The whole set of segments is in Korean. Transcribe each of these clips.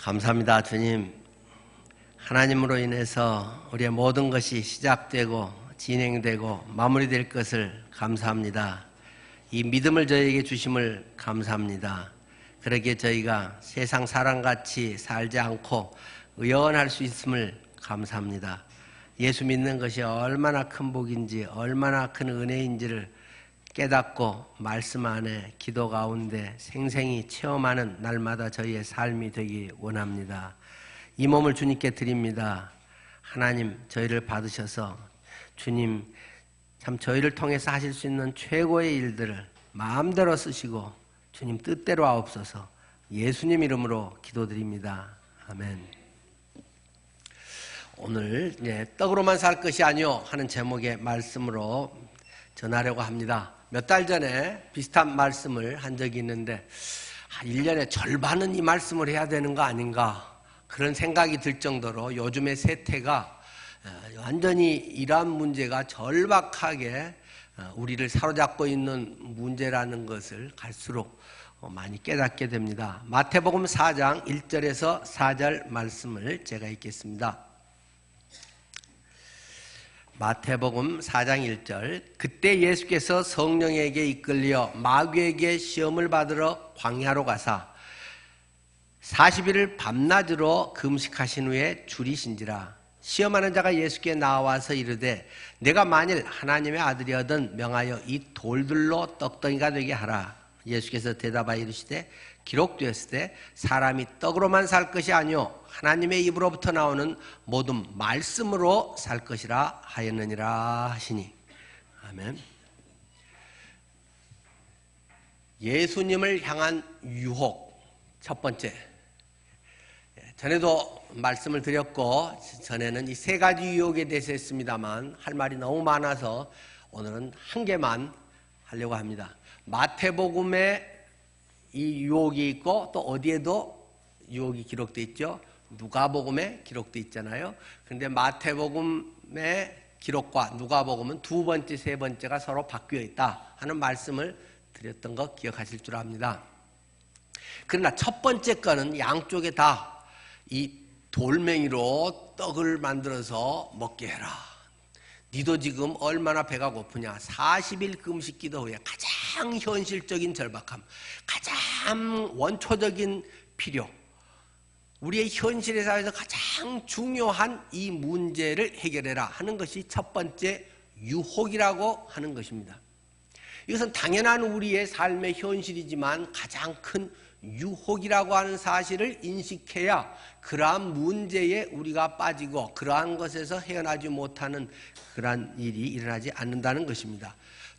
감사합니다. 주님, 하나님으로 인해서 우리의 모든 것이 시작되고 진행되고 마무리될 것을 감사합니다. 이 믿음을 저희에게 주심을 감사합니다. 그러기에 저희가 세상 사람같이 살지 않고 의연할 수 있음을 감사합니다. 예수 믿는 것이 얼마나 큰 복인지, 얼마나 큰 은혜인지를 깨닫고 말씀 안에 기도 가운데 생생히 체험하는 날마다 저희의 삶이 되기 원합니다. 이 몸을 주님께 드립니다. 하나님, 저희를 받으셔서 주님 참 저희를 통해서 하실 수 있는 최고의 일들을 마음대로 쓰시고 주님 뜻대로 하옵소서. 예수님 이름으로 기도드립니다. 아멘. 오늘 떡으로만 살 것이 아니요 하는 제목의 말씀으로 전하려고 합니다. 몇 달 전에 비슷한 말씀을 한 적이 있는데 1년의 절반은 이 말씀을 해야 되는 거 아닌가 그런 생각이 들 정도로 요즘의 세태가 완전히 이러한 문제가 절박하게 우리를 사로잡고 있는 문제라는 것을 갈수록 많이 깨닫게 됩니다. 마태복음 4장 1절에서 4절 말씀을 제가 읽겠습니다. 마태복음 4장 1절. 그때 예수께서 성령에게 이끌려 마귀에게 시험을 받으러 광야로 가사 40일을 밤낮으로 금식하신 후에 줄이신지라. 시험하는 자가 예수께 나와서 이르되 내가 만일 하나님의 아들이거든 명하여 이 돌들로 떡덩이가 되게 하라. 예수께서 대답하여 이르시되 기록되었으되 사람이 떡으로만 살 것이 아니요 하나님의 입으로부터 나오는 모든 말씀으로 살 것이라 하였느니라 하시니. 아멘. 예수님을 향한 유혹 첫 번째. 전에도 말씀을 드렸고 전에는 이 세 가지 유혹에 대해서 했습니다만 할 말이 너무 많아서 오늘은 한 개만 하려고 합니다. 마태복음에 이 유혹이 있고 또 어디에도 유혹이 기록되어 있죠. 누가복음에 기록되어 있잖아요. 그런데 마태복음의 기록과 누가복음은 두 번째, 세 번째가 서로 바뀌어 있다 하는 말씀을 드렸던 거 기억하실 줄 압니다. 그러나 첫 번째 거는 양쪽에 다 이 돌멩이로 떡을 만들어서 먹게 해라. 니도 지금 얼마나 배가 고프냐. 40일 금식 기도 후에 가장 현실적인 절박함, 가장 원초적인 필요, 우리의 현실의 사회에서 가장 중요한 이 문제를 해결해라 하는 것이 첫 번째 유혹이라고 하는 것입니다. 이것은 당연한 우리의 삶의 현실이지만 가장 큰 유혹이라고 하는 사실을 인식해야 그러한 문제에 우리가 빠지고 그러한 것에서 헤어나지 못하는 그러한 일이 일어나지 않는다는 것입니다.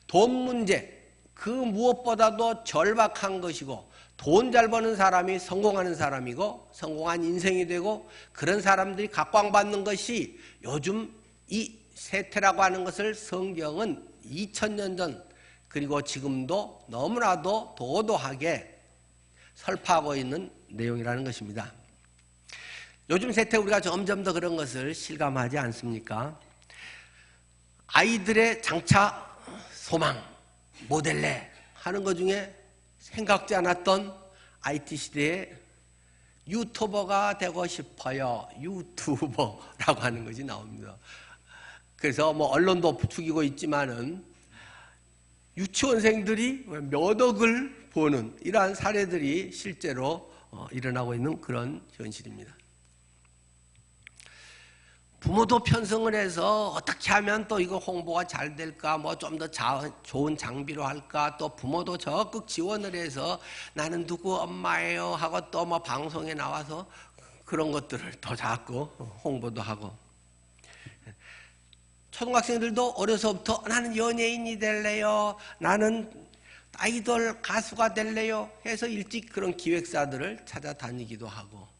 돈 문제, 그 무엇보다도 절박한 것이고 돈 잘 버는 사람이 성공하는 사람이고 성공한 인생이 되고 그런 사람들이 각광받는 것이 요즘 이 세태라고 하는 것을 성경은 2000년 전 그리고 지금도 너무나도 도도하게 설파하고 있는 내용이라는 것입니다. 요즘 세태 우리가 점점 더 그런 것을 실감하지 않습니까? 아이들의 장차 소망, 모델래 하는 것 중에 생각지 않았던 IT 시대에 유튜버가 되고 싶어요. 유튜버라고 하는 것이 나옵니다. 그래서 뭐 언론도 부추기고 있지만은 유치원생들이 몇 억을 버는 이러한 사례들이 실제로 일어나고 있는 그런 현실입니다. 부모도 편성을 해서 어떻게 하면 또 이거 홍보가 잘 될까, 뭐 좀 더 좋은 장비로 할까, 또 부모도 적극 지원을 해서 나는 누구 엄마예요 하고 또 뭐 방송에 나와서 그런 것들을 더 자꾸 홍보도 하고, 초등학생들도 어려서부터 나는 연예인이 될래요, 나는 아이돌 가수가 될래요 해서 일찍 그런 기획사들을 찾아다니기도 하고,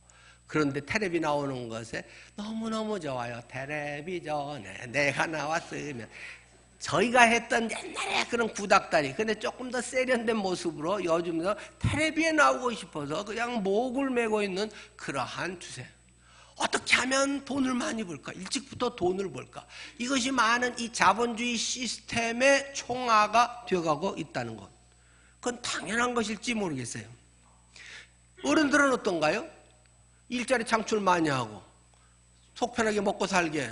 그런데 텔레비 나오는 것에 너무너무 좋아요. 텔레비전에 내가 나왔으면. 저희가 했던 옛날에 그런 구닥다리, 근데 조금 더 세련된 모습으로 요즘도 텔레비에 나오고 싶어서 그냥 목을 메고 있는 그러한 추세. 어떻게 하면 돈을 많이 벌까? 일찍부터 돈을 벌까? 이것이 많은 이 자본주의 시스템의 총화가 되어가고 있다는 것. 그건 당연한 것일지 모르겠어요. 어른들은 어떤가요? 일자리 창출 많이 하고 속 편하게 먹고 살게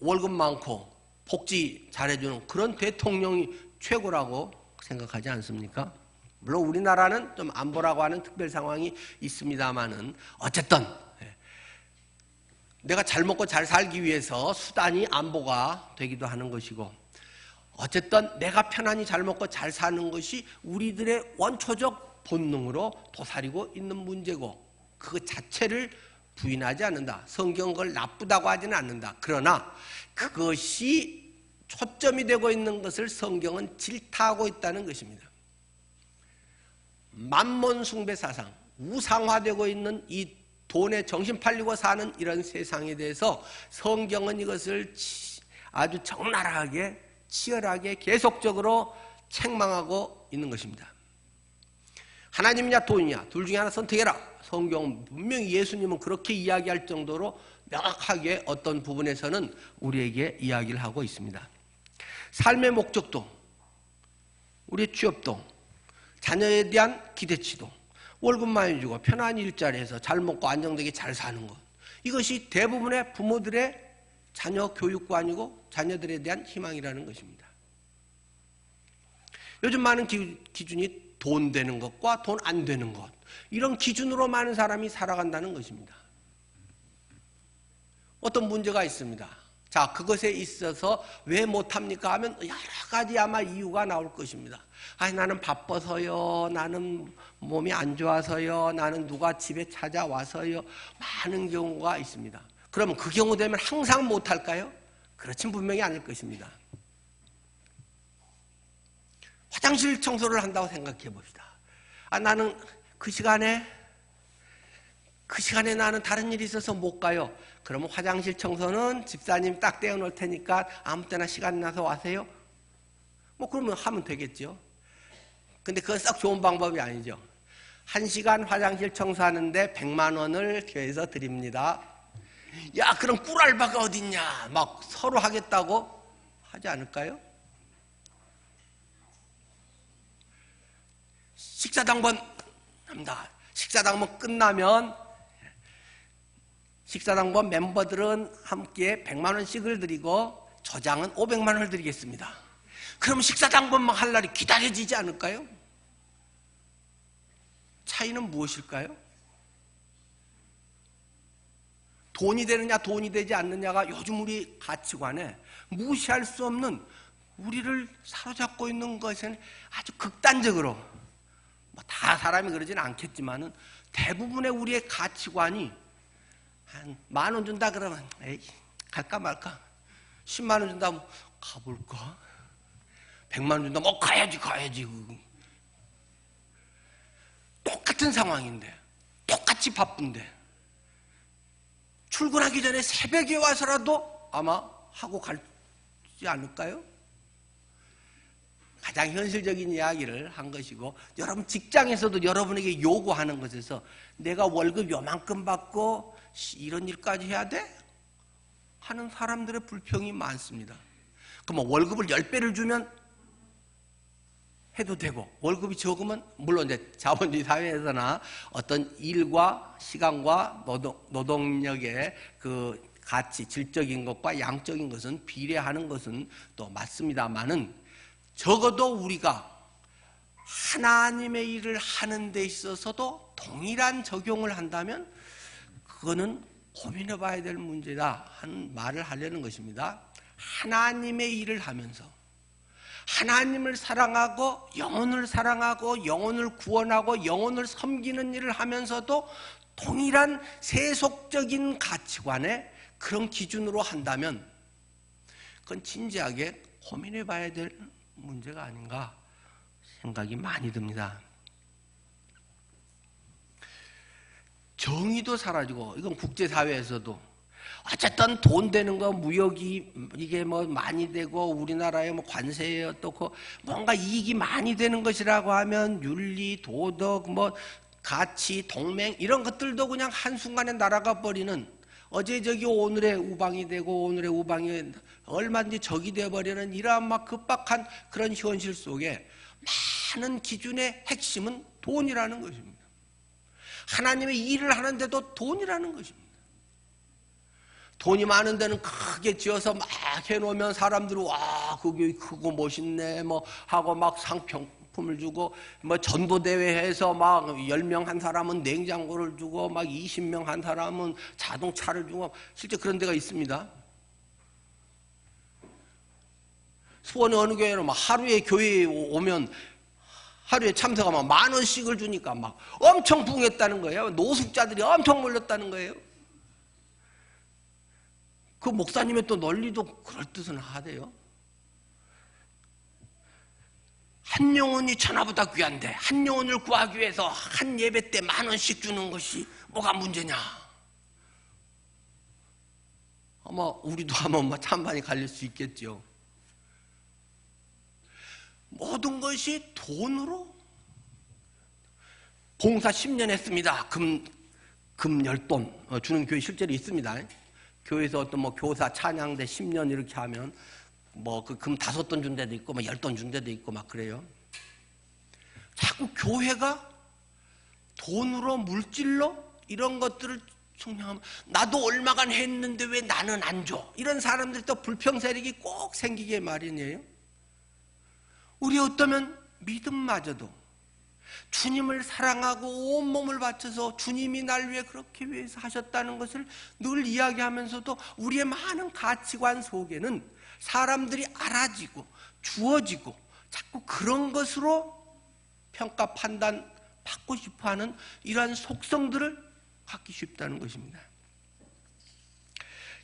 월급 많고 복지 잘해주는 그런 대통령이 최고라고 생각하지 않습니까? 물론 우리나라는 좀 안보라고 하는 특별 상황이 있습니다만은 어쨌든 내가 잘 먹고 잘 살기 위해서 수단이 안보가 되기도 하는 것이고, 어쨌든 내가 편안히 잘 먹고 잘 사는 것이 우리들의 원초적 본능으로 도사리고 있는 문제고, 그 자체를 부인하지 않는다. 성경은 그걸 나쁘다고 하지는 않는다. 그러나 그것이 초점이 되고 있는 것을 성경은 질타하고 있다는 것입니다. 만몬 숭배 사상, 우상화되고 있는 이 돈에 정신 팔리고 사는 이런 세상에 대해서 성경은 이것을 아주 적나라하게 치열하게 계속적으로 책망하고 있는 것입니다. 하나님이냐 돈이냐 둘 중에 하나 선택해라. 성경 분명히 예수님은 그렇게 이야기할 정도로 명확하게 어떤 부분에서는 우리에게 이야기를 하고 있습니다. 삶의 목적도, 우리의 취업도, 자녀에 대한 기대치도, 월급 많이 주고 편안히 일자리에서 잘 먹고 안정되게 잘 사는 것, 이것이 대부분의 부모들의 자녀 교육관이고 자녀들에 대한 희망이라는 것입니다. 요즘 많은 기준이 돈 되는 것과 돈 안 되는 것, 이런 기준으로 많은 사람이 살아간다는 것입니다. 어떤 문제가 있습니다. 자, 그것에 있어서 왜 못합니까 하면 여러 가지 아마 이유가 나올 것입니다. 아니, 나는 바빠서요, 나는 몸이 안 좋아서요, 나는 누가 집에 찾아와서요, 많은 경우가 있습니다. 그러면 그 경우 되면 항상 못할까요? 그렇진 분명히 아닐 것입니다. 화장실 청소를 한다고 생각해 봅시다. 아, 나는 그 시간에 나는 다른 일이 있어서 못 가요. 그러면 화장실 청소는 집사님 딱 떼어놓을 테니까 아무 때나 시간 나서 와세요. 뭐 그러면 하면 되겠죠. 근데 그건 썩 좋은 방법이 아니죠. 1시간 화장실 청소하는데 100만 원을 교회에서 드립니다. 야, 그럼 꿀알바가 어딨냐, 막 서로 하겠다고 하지 않을까요? 식사당번 합니다. 식사당번 끝나면 식사당번 멤버들은 함께 100만 원씩을 드리고 저장은 500만 원을 드리겠습니다. 그럼 식사당번만 할 날이 기다려지지 않을까요? 차이는 무엇일까요? 돈이 되느냐 돈이 되지 않느냐가 요즘 우리 가치관에 무시할 수 없는, 우리를 사로잡고 있는 것은 아주 극단적으로, 뭐 다 사람이 그러지는 않겠지만은 대부분의 우리의 가치관이 한 10,000원 준다 그러면 에이, 갈까 말까. 10만 원 준다 면 가볼까. 100만 원 준다 뭐 가야지. 똑같은 상황인데, 똑같이 바쁜데 출근하기 전에 새벽에 와서라도 아마 하고 갈지 않을까요? 가장 현실적인 이야기를 한 것이고, 여러분 직장에서도 여러분에게 요구하는 것에서 내가 월급 요만큼 받고 이런 일까지 해야 돼? 하는 사람들의 불평이 많습니다. 그럼 월급을 10배를 주면 해도 되고, 월급이 적으면, 물론 이제 자본주의 사회에서나 어떤 일과 시간과 노동력의 그 가치, 질적인 것과 양적인 것은 비례하는 것은 또 맞습니다만은, 적어도 우리가 하나님의 일을 하는 데 있어서도 동일한 적용을 한다면 그거는 고민해 봐야 될 문제다 하는 말을 하려는 것입니다. 하나님의 일을 하면서 하나님을 사랑하고 영혼을 구원하고 영혼을 섬기는 일을 하면서도 동일한 세속적인 가치관에 그런 기준으로 한다면 그건 진지하게 고민해 봐야 될 문제가 아닌가 생각이 많이 듭니다. 정의도 사라지고, 이건 국제사회에서도 어쨌든 돈 되는 거, 무역이 이게 뭐 많이 되고 우리나라에 뭐 관세에 어떻고 뭔가 이익이 많이 되는 것이라고 하면 윤리, 도덕, 뭐 가치, 동맹 이런 것들도 그냥 한순간에 날아가 버리는, 어제 저기 오늘의 우방이 되고 오늘의 우방이 얼마든지 적이 되어버리는 이러한 막 급박한 그런 현실 속에 많은 기준의 핵심은 돈이라는 것입니다. 하나님의 일을 하는데도 돈이라는 것입니다. 돈이 많은 데는 크게 지어서 막 해놓으면 사람들이 와 그게 크고 멋있네 뭐 하고 막 상품을 주고 뭐 전도대회 해서 막 10명 한 사람은 냉장고를 주고 막 20명 한 사람은 자동차를 주고 실제 그런 데가 있습니다. 수원의 어느 교회는 막 하루에 교회에 오면 하루에 참석하면 10,000원씩을 주니까 막 엄청 부흥했다는 거예요. 노숙자들이 엄청 몰렸다는 거예요. 그 목사님의 또 논리도 그럴 뜻은 하대요. 한 영혼이 천하보다 귀한데 한 영혼을 구하기 위해서 한 예배 때 10,000원씩 주는 것이 뭐가 문제냐. 아마 우리도 한번 찬반이 갈릴 수 있겠죠. 모든 것이 돈으로 봉사 10년 했습니다. 금 10돈 주는 교회 실제로 있습니다. 교회에서 어떤 뭐 교사 찬양대 10년 이렇게 하면 뭐 그 금 5돈 준 데도 있고 뭐 10돈 준 데도 있고 막 그래요. 자꾸 교회가 돈으로 물질로 이런 것들을 충량하면 나도 얼마간 했는데 왜 나는 안 줘? 이런 사람들이 또 불평 세력이 꼭 생기게 마련이에요. 우리 어떠면 믿음마저도 주님을 사랑하고 온몸을 바쳐서 주님이 날 위해 그렇게 위해서 하셨다는 것을 늘 이야기하면서도 우리의 많은 가치관 속에는 사람들이 알아지고 주어지고 자꾸 그런 것으로 평가 판단 받고 싶어하는 이러한 속성들을 갖기 쉽다는 것입니다.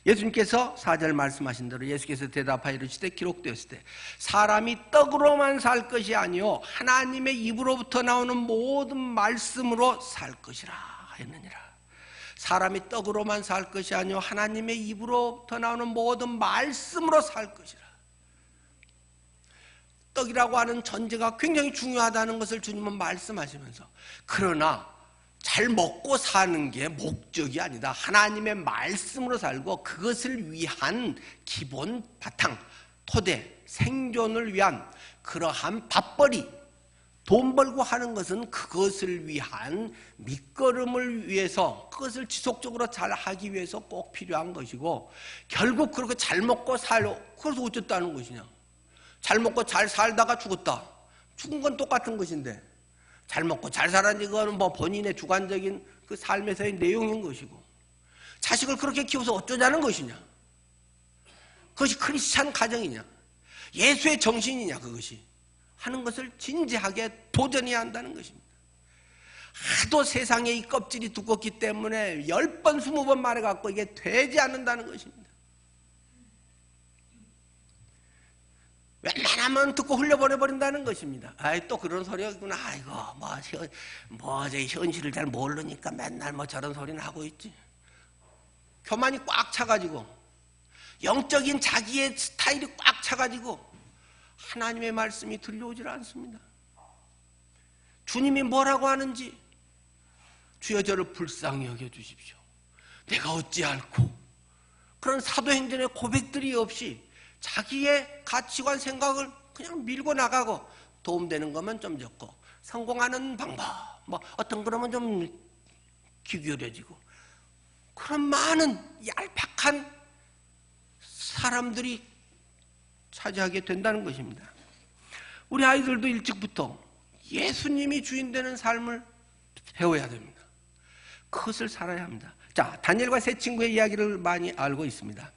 예수님께서 4절 말씀하신 대로 예수께서 대답하여 이르시되 기록되었을 때 사람이 떡으로만 살 것이 아니요 하나님의 입으로부터 나오는 모든 말씀으로 살 것이라 하였느니라. 사람이 떡으로만 살 것이 아니요 하나님의 입으로부터 나오는 모든 말씀으로 살 것이라. 떡이라고 하는 전제가 굉장히 중요하다는 것을 주님은 말씀하시면서 그러나 잘 먹고 사는 게 목적이 아니다. 하나님의 말씀으로 살고 그것을 위한 기본 바탕, 토대, 생존을 위한 그러한 밥벌이, 돈 벌고 하는 것은 그것을 위한 밑거름을 위해서 그것을 지속적으로 잘 하기 위해서 꼭 필요한 것이고 결국 그렇게 잘 먹고 살고 그래서 어쨌다는 것이냐. 잘 먹고 잘 살다가 죽었다. 죽은 건 똑같은 것인데 잘 먹고 잘 살았는지 그거는 뭐 본인의 주관적인 그 삶에서의 내용인 것이고 자식을 그렇게 키워서 어쩌자는 것이냐. 그것이 크리스찬 가정이냐. 예수의 정신이냐 그것이. 하는 것을 진지하게 도전해야 한다는 것입니다. 하도 세상에 이 껍질이 두껍기 때문에 10번 20번 말해갖고 이게 되지 않는다는 것입니다. 웬만하면 듣고 흘려보내버린다는 것입니다. 아이 또 그런 소리였구나. 아이고 저 현실을 잘 모르니까 맨날 뭐 저런 소리는 하고 있지. 교만이 꽉 차가지고 영적인 자기의 스타일이 꽉 차가지고 하나님의 말씀이 들려오질 않습니다. 주님이 뭐라고 하는지 주여 저를 불쌍히 여겨주십시오. 내가 어찌할꼬. 그런 사도행전의 고백들이 없이 자기의 가치관 생각을 그냥 밀고 나가고 도움되는 것만 좀 적고 성공하는 방법 뭐 어떤 그러면 좀 기울여지고 그런 많은 얄팍한 사람들이 차지하게 된다는 것입니다. 우리 아이들도 일찍부터 예수님이 주인 되는 삶을 배워야 됩니다. 그것을 살아야 합니다. 자, 다니엘과 세 친구의 이야기를 많이 알고 있습니다.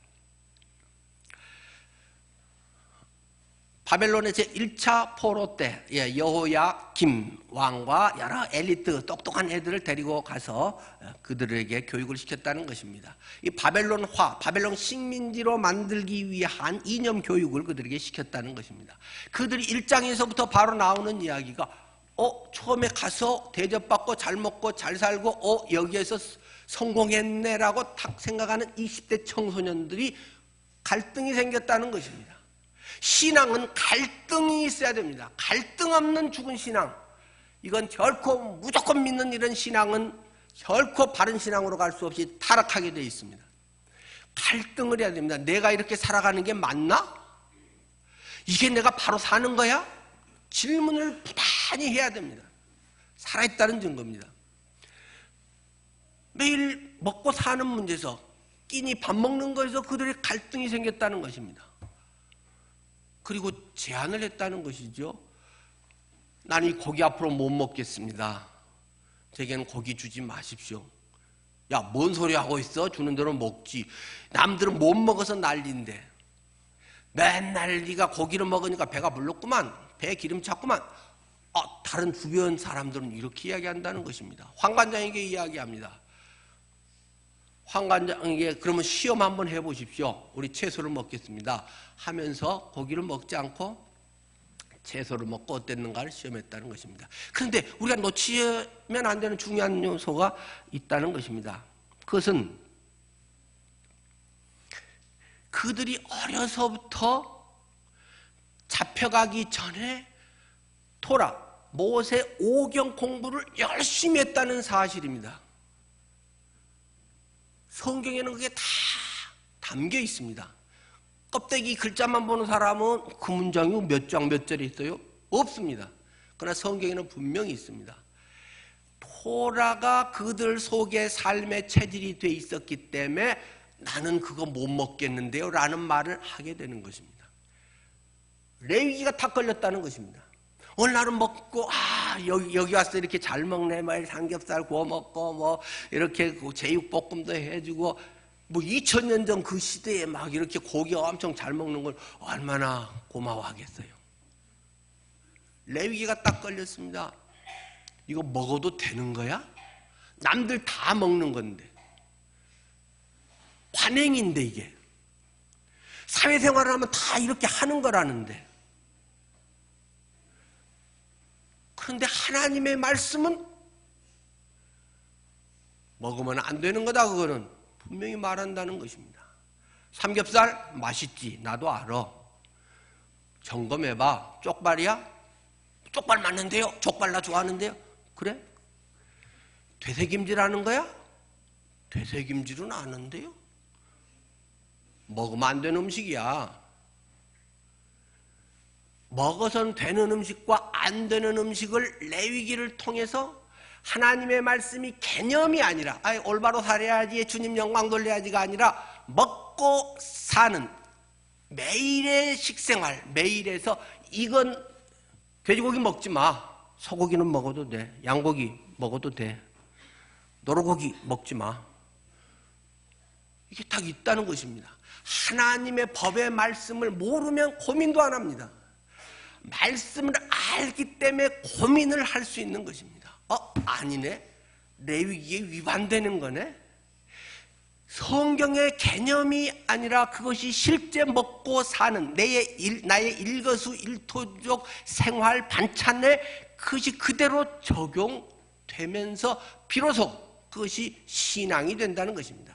바벨론의 제1차 포로 때 여호야김 왕과 여러 엘리트 똑똑한 애들을 데리고 가서 그들에게 교육을 시켰다는 것입니다. 이 바벨론화, 바벨론 식민지로 만들기 위한 이념 교육을 그들에게 시켰다는 것입니다. 그들이 1장에서부터 바로 나오는 이야기가 처음에 가서 대접받고 잘 먹고 잘 살고 여기에서 성공했네라고 탁 생각하는 20대 청소년들이 갈등이 생겼다는 것입니다. 신앙은 갈등이 있어야 됩니다. 갈등 없는 죽은 신앙, 이건 결코 무조건 믿는 이런 신앙은 결코 바른 신앙으로 갈 수 없이 타락하게 되어 있습니다. 갈등을 해야 됩니다. 내가 이렇게 살아가는 게 맞나? 이게 내가 바로 사는 거야? 질문을 부단히 해야 됩니다. 살아있다는 증거입니다. 매일 먹고 사는 문제에서, 끼니 밥 먹는 거에서 그들의 갈등이 생겼다는 것입니다. 그리고 제안을 했다는 것이죠. 나는 이 고기 앞으로 못 먹겠습니다. 제게는 고기 주지 마십시오. 야, 뭔 소리 하고 있어? 주는 대로 먹지. 남들은 못 먹어서 난리인데 맨날 네가 고기를 먹으니까 배가 불렀구만, 배에 기름 찼구만. 다른 주변 사람들은 이렇게 이야기한다는 것입니다. 황관장에게 이야기합니다. 황관장에게 그러면 시험 한번 해보십시오. 우리 채소를 먹겠습니다 하면서 고기를 먹지 않고 채소를 먹고 어땠는가를 시험했다는 것입니다. 그런데 우리가 놓치면 안 되는 중요한 요소가 있다는 것입니다. 그것은 그들이 어려서부터 잡혀가기 전에 토라, 모세 오경 공부를 열심히 했다는 사실입니다. 성경에는 그게 다 담겨 있습니다. 껍데기 글자만 보는 사람은 그 문장이 몇 장 몇 절에 있어요? 없습니다. 그러나 성경에는 분명히 있습니다. 토라가 그들 속에 삶의 체질이 돼 있었기 때문에 나는 그거 못 먹겠는데요 라는 말을 하게 되는 것입니다. 레위기가 탁 걸렸다는 것입니다. 어느 날은 먹고 여기 와서 이렇게 잘 먹네, 막 삼겹살 구워 먹고 뭐 이렇게 제육볶음도 해주고, 뭐 2000년 전 그 시대에 막 이렇게 고기 엄청 잘 먹는 걸 얼마나 고마워하겠어요. 레위기가 딱 걸렸습니다. 이거 먹어도 되는 거야? 남들 다 먹는 건데, 관행인데, 이게 사회생활을 하면 다 이렇게 하는 거라는데, 그런데 하나님의 말씀은 먹으면 안 되는 거다. 그거는 분명히 말한다는 것입니다. 삼겹살 맛있지, 나도 알아. 점검해봐. 쪽발이야? 쪽발 맞는데요? 족발 나 좋아하는데요? 그래? 되새김질하는 거야? 되새김질은 아는데요? 먹으면 안 되는 음식이야. 먹어서는 되는 음식과 안 되는 음식을 레위기를 통해서 하나님의 말씀이 개념이 아니라 올바로 살아야지, 주님 영광 돌려야지가 아니라 먹고 사는 매일의 식생활, 매일에서 이건 돼지고기 먹지 마, 소고기는 먹어도 돼, 양고기 먹어도 돼, 노루고기 먹지 마, 이게 딱 있다는 것입니다. 하나님의 법의 말씀을 모르면 고민도 안 합니다. 말씀을 알기 때문에 고민을 할 수 있는 것입니다. 아니네, 레위기에 위반되는 거네. 성경의 개념이 아니라 그것이 실제 먹고 사는 나의 일거수일투족 생활 반찬에 그것이 그대로 적용되면서 비로소 그것이 신앙이 된다는 것입니다.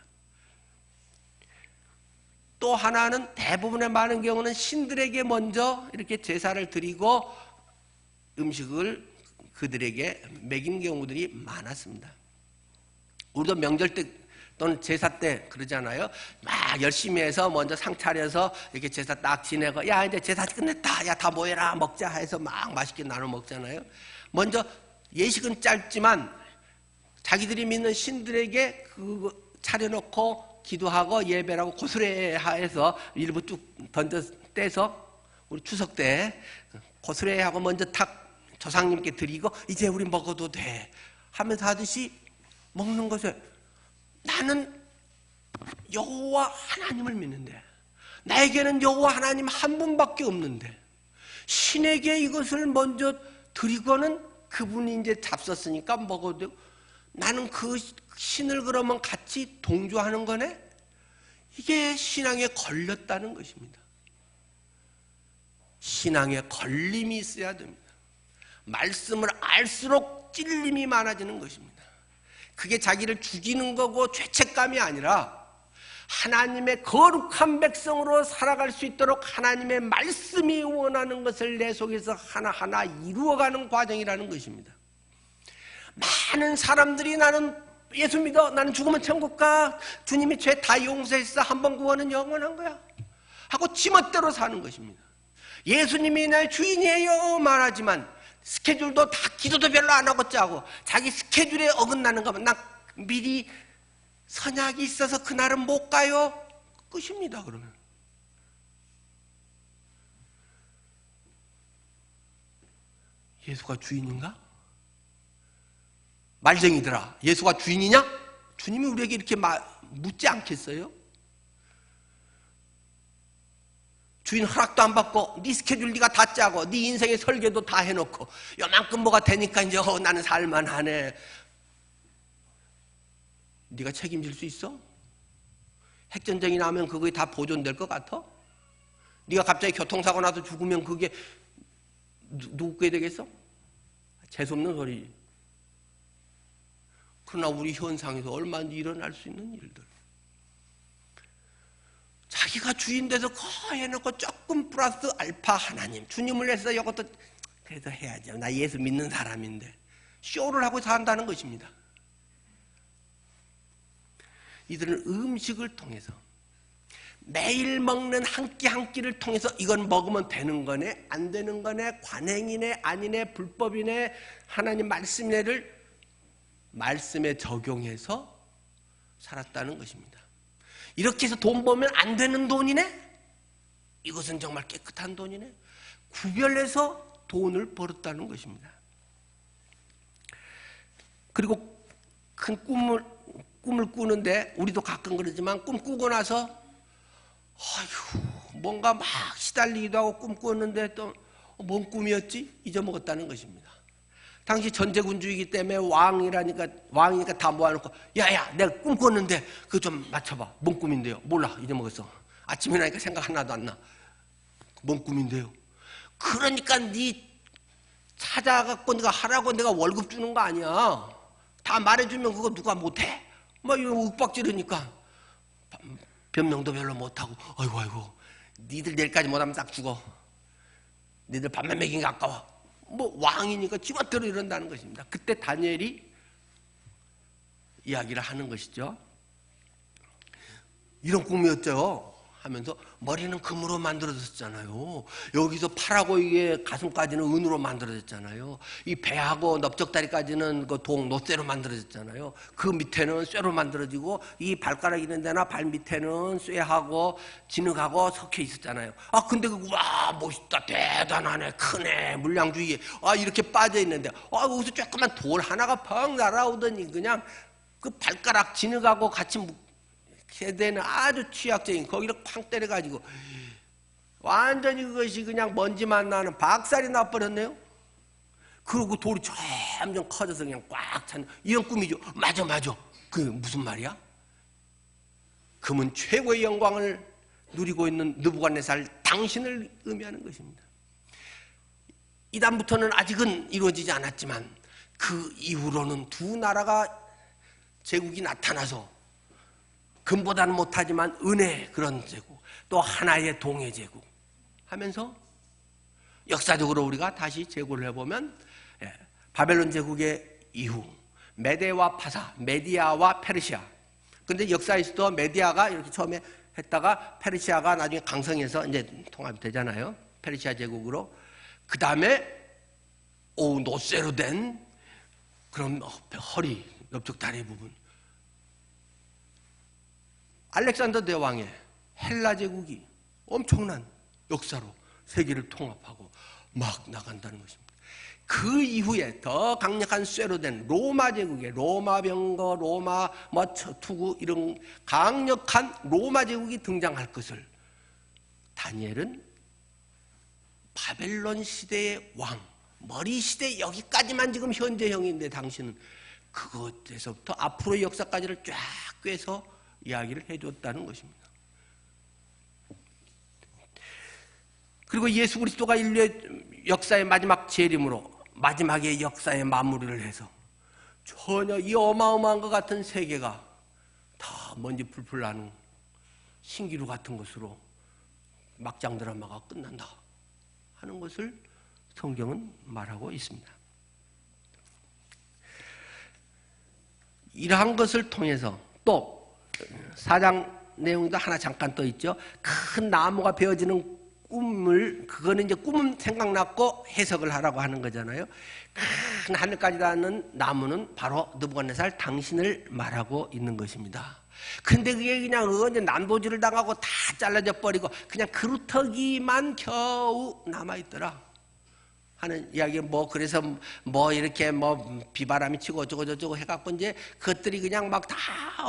또 하나는 대부분의 많은 경우는 신들에게 먼저 이렇게 제사를 드리고 음식을 그들에게 먹인 경우들이 많았습니다. 우리도 명절 때 또는 제사 때 그러잖아요. 막 열심히 해서 먼저 상 차려서 이렇게 제사 딱 지내고, 야 이제 제사 끝냈다, 야 다 모여라 먹자 해서 막 맛있게 나눠 먹잖아요. 먼저 예식은 짧지만 자기들이 믿는 신들에게 그거 차려놓고 기도하고 예배라고 고스레하해서 일부 쭉 던져 떼서 우리 추석 때 고스레하고 먼저 탁 조상님께 드리고 이제 우리 먹어도 돼 하면서 하듯이 먹는 것을, 나는 여호와 하나님을 믿는데 나에게는 여호와 하나님 한 분밖에 없는데 신에게 이것을 먼저 드리고는 그분이 이제 잡섰으니까 먹어도 되고, 나는 그 신을 그러면 같이 동조하는 거네? 이게 신앙에 걸렸다는 것입니다. 신앙에 걸림이 있어야 됩니다. 말씀을 알수록 찔림이 많아지는 것입니다. 그게 자기를 죽이는 거고 죄책감이 아니라 하나님의 거룩한 백성으로 살아갈 수 있도록 하나님의 말씀이 원하는 것을 내 속에서 하나하나 이루어가는 과정이라는 것입니다. 많은 사람들이 나는 예수 믿어, 나는 죽으면 천국 가, 주님이 죄 다 용서했어, 한 번 구원은 영원한 거야 하고 지멋대로 사는 것입니다. 예수님이 나의 주인이에요 말하지만 스케줄도 다, 기도도 별로 안 하고 짜고 자기 스케줄에 어긋나는 거면 난 미리 선약이 있어서 그날은 못 가요. 끝입니다. 그러면 예수가 주인인가? 말쟁이들아, 예수가 주인이냐? 주님이 우리에게 이렇게 묻지 않겠어요? 주인 허락도 안 받고 네 스케줄 네가 다 짜고 네 인생의 설계도 다 해놓고 요만큼 뭐가 되니까 이제 나는 살만하네. 네가 책임질 수 있어? 핵전쟁이 나면 그게 다 보존될 것 같아? 네가 갑자기 교통사고 나서 죽으면 그게 누구 게 되겠어? 재수없는 소리. 그러나 우리 현상에서 얼마든지 일어날 수 있는 일들. 자기가 주인 돼서 거 해놓고 조금 플러스 알파 하나님 주님을 위해서 이것도 그래도 해야죠. 나 예수 믿는 사람인데 쇼를 하고 산다는 것입니다. 이들은 음식을 통해서 매일 먹는 한 끼 한 끼를 통해서 이건 먹으면 되는 거네 안 되는 거네 관행이네 아니네 불법이네 하나님 말씀이네를 말씀에 적용해서 살았다는 것입니다. 이렇게 해서 돈 벌면 안 되는 돈이네? 이것은 정말 깨끗한 돈이네? 구별해서 돈을 벌었다는 것입니다. 그리고 큰 꿈을 꾸는데 우리도 가끔 그러지만 꿈 꾸고 나서 뭔가 막 시달리기도 하고 꿈 꾸었는데 또 뭔 꿈이었지? 잊어먹었다는 것입니다. 당시 전제군주이기 때문에 왕이니까 다 모아놓고 야야 내가 꿈 꿨는데 그거 좀 맞춰봐. 뭔 꿈인데요? 몰라 잊어먹었어. 아침에 나니까 생각 하나도 안 나. 뭔 꿈인데요? 그러니까 네 찾아갖고 내가 하라고 내가 월급 주는 거 아니야. 다 말해주면 그거 누가 못해? 막 이런 윽박지르니까 변명도 별로 못하고 아이고 니들 내일까지 못하면 싹 죽어. 니들 밥만 먹이기 아까워. 뭐 왕이니까 지멋대로 이런다는 것입니다. 그때 다니엘이 이야기를 하는 것이죠. 이런 꿈이었죠 하면서 머리는 금으로 만들어졌잖아요. 여기서 팔하고 이게 가슴까지는 은으로 만들어졌잖아요. 이 배하고 넓적다리까지는 그 노쇠로 만들어졌잖아요. 그 밑에는 쇠로 만들어지고 이 발가락 있는 데나 발 밑에는 쇠하고 진흙하고 섞여 있었잖아요. 아 근데 와 멋있다 대단하네 크네 물량주의에 이렇게 빠져 있는데 여기서 조그만 돌 하나가 펑 날아오더니 그냥 그 발가락 진흙하고 같이 세대는 아주 취약적인 거기를 쾅 때려가지고 완전히 그것이 그냥 먼지만 나는 박살이 나버렸네요. 그리고 돌이 점점 커져서 그냥 꽉 찬 이런 꿈이죠. 맞아 그게 무슨 말이야? 금은 최고의 영광을 누리고 있는 느부갓네살 당신을 의미하는 것입니다. 이단부터는 아직은 이루어지지 않았지만 그 이후로는 두 나라가 제국이 나타나서 금보다는 못하지만 은혜의 그런 제국 또 하나의 동해 제국 하면서 역사적으로 우리가 다시 재고를 해보면 바벨론 제국의 이후 메데와 파사 메디아와 페르시아 근데 역사에서도 메디아가 이렇게 처음에 했다가 페르시아가 나중에 강성해서 이제 통합이 되잖아요. 페르시아 제국으로 그 다음에 노쇠로 된 그런 허리 넓적 다리 부분 알렉산더 대왕의 헬라 제국이 엄청난 역사로 세계를 통합하고 막 나간다는 것입니다. 그 이후에 더 강력한 쇠로 된 로마 제국의 로마 병거, 로마 투구 이런 강력한 로마 제국이 등장할 것을 다니엘은 바벨론 시대의 왕, 머리 시대 여기까지만 지금 현재형인데 당신은 그것에서부터 앞으로의 역사까지를 쫙 꿰서 이야기를 해줬다는 것입니다. 그리고 예수 그리스도가 인류의 역사의 마지막 재림으로 마지막의 역사의 마무리를 해서 전혀 이 어마어마한 것 같은 세계가 다 먼지 풀풀 나는 신기루 같은 것으로 막장 드라마가 끝난다 하는 것을 성경은 말하고 있습니다. 이러한 것을 통해서 또 4장 내용도 하나 잠깐 떠 있죠. 큰 나무가 베어지는 그거는 이제 꿈 생각났고 해석을 하라고 하는 거잖아요. 큰 하늘까지 닿는 나무는 바로 느부갓네살 당신을 말하고 있는 것입니다. 근데 그게 그냥 언제 난도질을 당하고 다 잘라져 버리고 그냥 그루터기만 겨우 남아있더라 하는 이야기. 그래서 이렇게 비바람이 치고 어쩌고 해갖고 이제 그것들이 그냥 막 다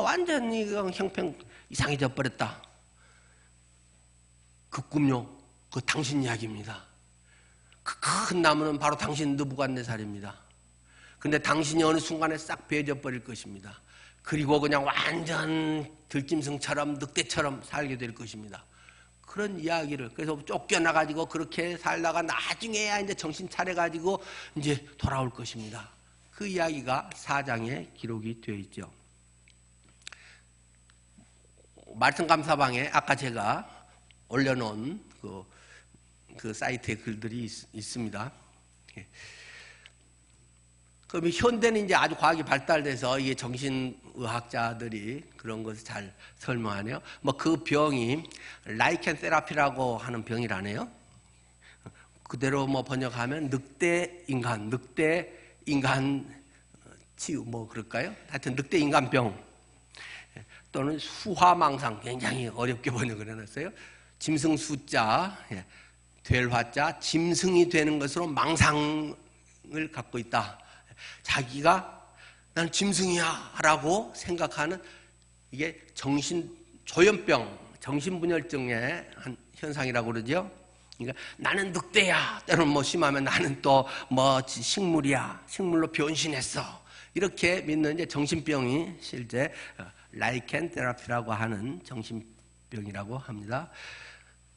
완전히 형평 이상해져 버렸다. 그 꿈요, 그 당신 이야기입니다. 그 큰 나무는 바로 당신 느부갓네살입니다. 근데 당신이 어느 순간에 싹 베어져 버릴 것입니다. 그리고 그냥 완전 들짐승처럼 늑대처럼 살게 될 것입니다. 그런 이야기를, 그래서 쫓겨나가지고 그렇게 살다가 나중에야 이제 정신 차려가지고 이제 돌아올 것입니다. 그 이야기가 4장에 기록이 되어 있죠. 말씀 감사방에 아까 제가 올려놓은 그 사이트에 글들이 있습니다. 그럼 현대는 이제 아주 과학이 발달돼서 이게 정신의학자들이 그런 것을 잘 설명하네요. 그 병이 라이켄 테라피라고 하는 병이라네요. 그대로 번역하면 늑대 인간 치유 그럴까요? 하여튼 늑대 인간병 또는 수화망상, 굉장히 어렵게 번역을 해놨어요. 짐승 수자, 될 화자, 짐승이 되는 것으로 망상을 갖고 있다. 자기가 나는 짐승이야 라고 생각하는, 이게 조현병, 정신분열증의 한 현상이라고 그러죠. 그러니까 나는 늑대야, 때로는 심하면 나는 또 식물이야, 식물로 변신했어, 이렇게 믿는 이제 정신병이 실제 라이켄 테라피라고 하는 정신병이라고 합니다.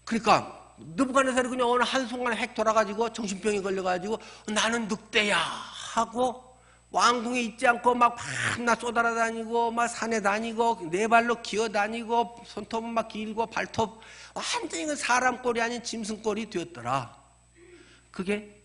그러니까 느부갓네살이 그냥 어느 한순간에 핵 돌아가지고 정신병이 걸려가지고 나는 늑대야 하고 왕궁에 있지 않고 막 밤낮 쏘달아다니고 막 산에 다니고 네 발로 기어다니고 손톱은 막 길고 발톱 완전히 사람 꼴이 아닌 짐승 꼴이 되었더라. 그게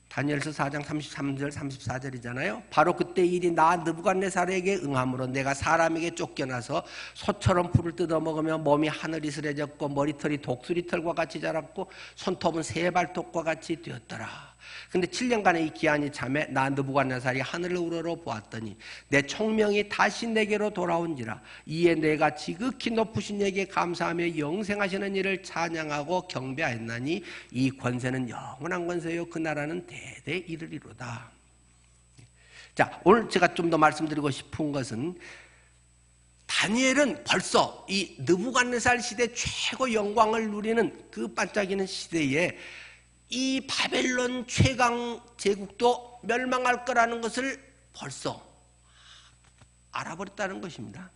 다니엘서 4장 33절 34절이잖아요. 바로 그때 일이 나 느부갓네살에게 응함으로 내가 사람에게 쫓겨나서 소처럼 풀을 뜯어먹으며 몸이 하늘이슬해졌고 머리털이 독수리털과 같이 자랐고 손톱은 새 발톱과 같이 되었더라. 근데 7년간의 이 기한이 참에 나 느부갓네살이 하늘을 우러러 보았더니 내 총명이 다시 내게로 돌아온지라. 이에 내가 지극히 높으신 이에게 감사하며 영생하시는 이를 찬양하고 경배하였나니 이 권세는 영원한 권세요 그 나라는 대대 이르리로다. 자, 오늘 제가 좀 더 말씀드리고 싶은 것은 다니엘은 벌써 이 느부갓네살 시대 최고 영광을 누리는 그 반짝이는 시대에 이 바벨론 최강 제국도 멸망할 거라는 것을 벌써 알아버렸다는 것입니다.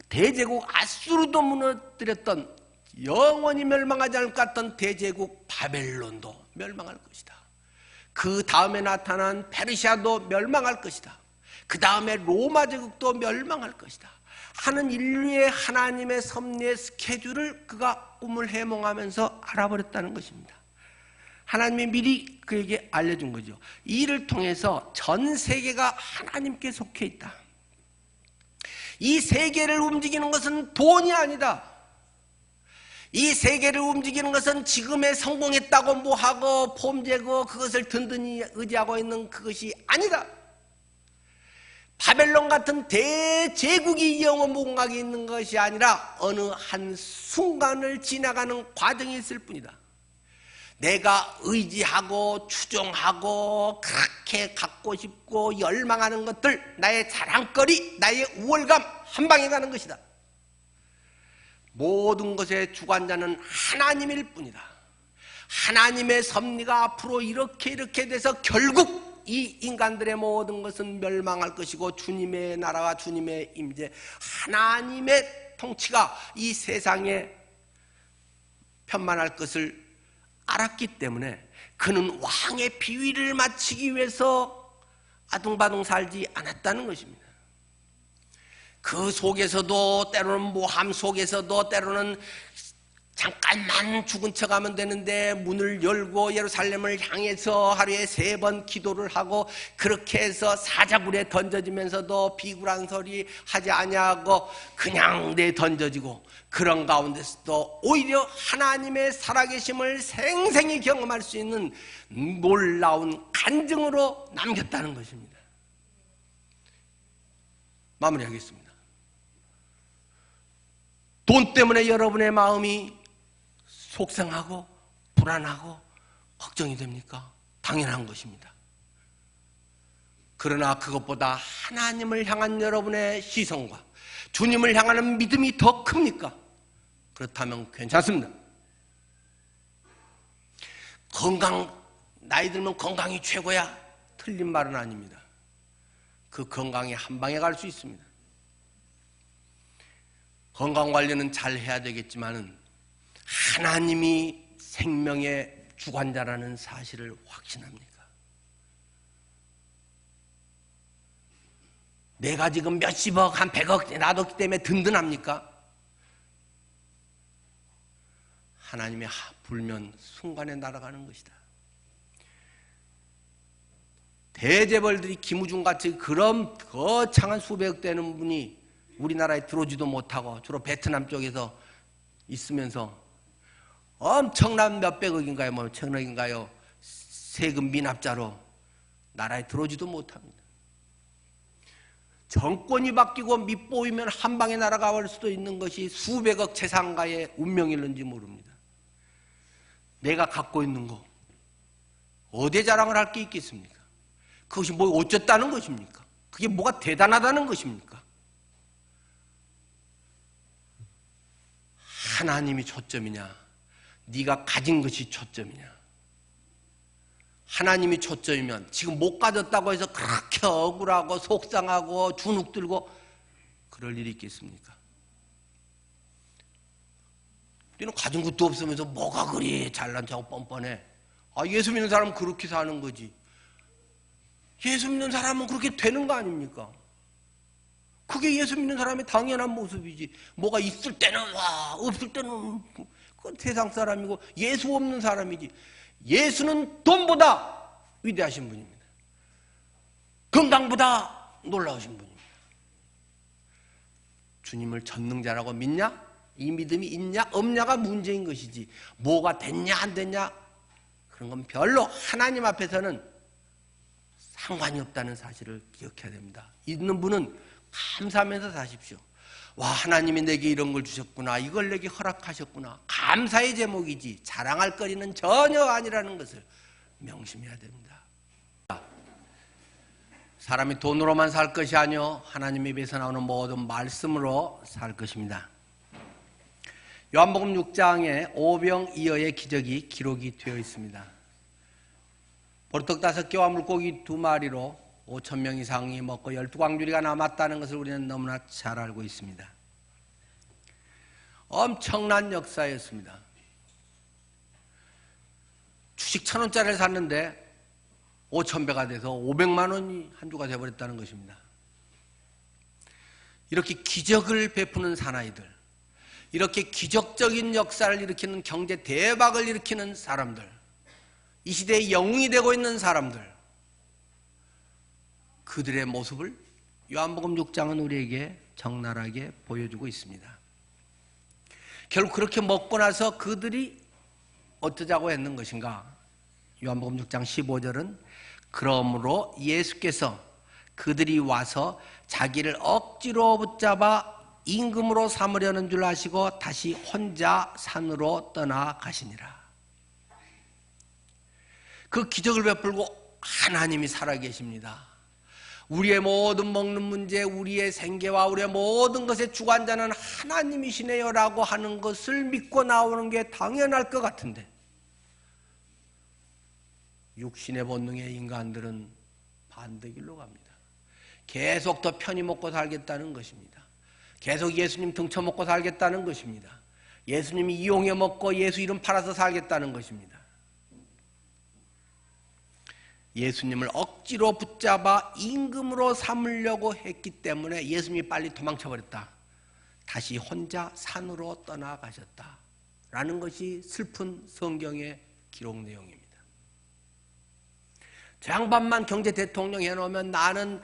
대제국 아수르도 무너뜨렸던, 영원히 멸망하지 않을 것 같던 대제국 바벨론도 멸망할 것이다. 그 다음에 나타난 페르시아도 멸망할 것이다. 그 다음에 로마 제국도 멸망할 것이다 하는 인류의 하나님의 섭리의 스케줄을 그가 꿈을 해몽하면서 알아버렸다는 것입니다. 하나님이 미리 그에게 알려준 거죠. 이를 통해서 전 세계가 하나님께 속해 있다. 이 세계를 움직이는 것은 돈이 아니다. 이 세계를 움직이는 것은 지금의 성공했다고 뭐하고 폼재고 그것을 든든히 의지하고 있는 그것이 아니다. 바벨론 같은 대제국이 영원무궁하게 있는 것이 아니라 어느 한 순간을 지나가는 과정이 있을 뿐이다. 내가 의지하고 추종하고 그렇게 갖고 싶고 열망하는 것들, 나의 자랑거리, 나의 우월감 한 방에 가는 것이다. 모든 것의 주관자는 하나님일 뿐이다. 하나님의 섭리가 앞으로 이렇게 돼서 결국 이 인간들의 모든 것은 멸망할 것이고 주님의 나라와 주님의 임재, 하나님의 통치가 이 세상에 편만할 것을 알았기 때문에 그는 왕의 비위를 마치기 위해서 아둥바둥 살지 않았다는 것입니다. 그 속에서도 때로는 모함 속에서도 때로는 잠깐만 죽은 척하면 되는데 문을 열고 예루살렘을 향해서 하루에 3번 기도를 하고 그렇게 해서 사자굴에 던져지면서도 비굴한 소리 하지 아니하고 그냥 던져지고 그런 가운데서도 오히려 하나님의 살아계심을 생생히 경험할 수 있는 놀라운 간증으로 남겼다는 것입니다. 마무리하겠습니다. 돈 때문에 여러분의 마음이 속상하고 불안하고 걱정이 됩니까? 당연한 것입니다. 그러나 그것보다 하나님을 향한 여러분의 시선과 주님을 향하는 믿음이 더 큽니까? 그렇다면 괜찮습니다. 나이 들면 건강이 최고야? 틀린 말은 아닙니다. 그 건강이 한 방에 갈 수 있습니다. 건강 관리는 잘 해야 되겠지만은 하나님이 생명의 주관자라는 사실을 확신합니까? 내가 지금 몇십억, 한 100억 놔뒀기 때문에 든든합니까? 하나님의 불면 순간에 날아가는 것이다. 대재벌들이 김우중같이 그런 거창한 수백억 되는 분이 우리나라에 들어오지도 못하고 주로 베트남 쪽에서 있으면서 엄청난 몇백억인가요? 천억인가요? 세금 미납자로 나라에 들어오지도 못합니다. 정권이 바뀌고 밑보이면 한 방에 날아가 버릴 수도 있는 것이 수백억 재산가의 운명일는지 모릅니다. 내가 갖고 있는 거 어디에 자랑을 할 게 있겠습니까? 그것이 뭐 어쩌다는 것입니까? 그게 뭐가 대단하다는 것입니까? 하나님이 초점이냐? 네가 가진 것이 초점이냐? 하나님이 초점이면 지금 못 가졌다고 해서 그렇게 억울하고 속상하고 주눅 들고 그럴 일이 있겠습니까? 너는 가진 것도 없으면서 뭐가 그리 잘난 척하고 뻔뻔해? 예수 믿는 사람은 그렇게 사는 거지. 예수 믿는 사람은 그렇게 되는 거 아닙니까? 그게 예수 믿는 사람의 당연한 모습이지. 뭐가 있을 때는 와, 없을 때는 그건 세상 사람이고 예수 없는 사람이지. 예수는 돈보다 위대하신 분입니다. 건강보다 놀라우신 분입니다. 주님을 전능자라고 믿냐? 이 믿음이 있냐 없냐가 문제인 것이지 뭐가 됐냐 안 됐냐 그런 건 별로 하나님 앞에서는 상관이 없다는 사실을 기억해야 됩니다. 있는 분은 감사하면서 사십시오. 와, 하나님이 내게 이런 걸 주셨구나, 이걸 내게 허락하셨구나, 감사의 제목이지 자랑할 거리는 전혀 아니라는 것을 명심해야 됩니다. 사람이 돈으로만 살 것이 아니요 하나님 입에서 나오는 모든 말씀으로 살 것입니다. 요한복음 6장에 오병이어의 기적이 기록이 되어 있습니다. 보리떡 5개와 물고기 2마리로 5,000명 이상이 먹고 12광주리가 남았다는 것을 우리는 너무나 잘 알고 있습니다. 엄청난 역사였습니다. 주식 1,000원짜리를 샀는데 5,000배가 돼서 500만 원이 한 주가 되어버렸다는 것입니다. 이렇게 기적을 베푸는 사나이들, 이렇게 기적적인 역사를 일으키는 경제 대박을 일으키는 사람들, 이 시대의 영웅이 되고 있는 사람들, 그들의 모습을 요한복음 6장은 우리에게 적나라하게 보여주고 있습니다. 결국 그렇게 먹고 나서 그들이 어쩌자고 했는 것인가? 요한복음 6장 15절은 그러므로 예수께서 그들이 와서 자기를 억지로 붙잡아 임금으로 삼으려는 줄 아시고 다시 혼자 산으로 떠나가시니라. 그 기적을 베풀고 하나님이 살아계십니다. 우리의 모든 먹는 문제, 우리의 생계와 우리의 모든 것의 주관자는 하나님이시네요 라고 하는 것을 믿고 나오는 게 당연할 것 같은데 육신의 본능의 인간들은 반대길로 갑니다. 계속 더 편히 먹고 살겠다는 것입니다. 계속 예수님 등쳐먹고 살겠다는 것입니다. 예수님 이용해 먹고 예수 이름 팔아서 살겠다는 것입니다. 예수님을 억지로 붙잡아 임금으로 삼으려고 했기 때문에 예수님이 빨리 도망쳐버렸다. 다시 혼자 산으로 떠나가셨다. 라는 것이 슬픈 성경의 기록 내용입니다. 저 양반만 경제 대통령 해놓으면 나는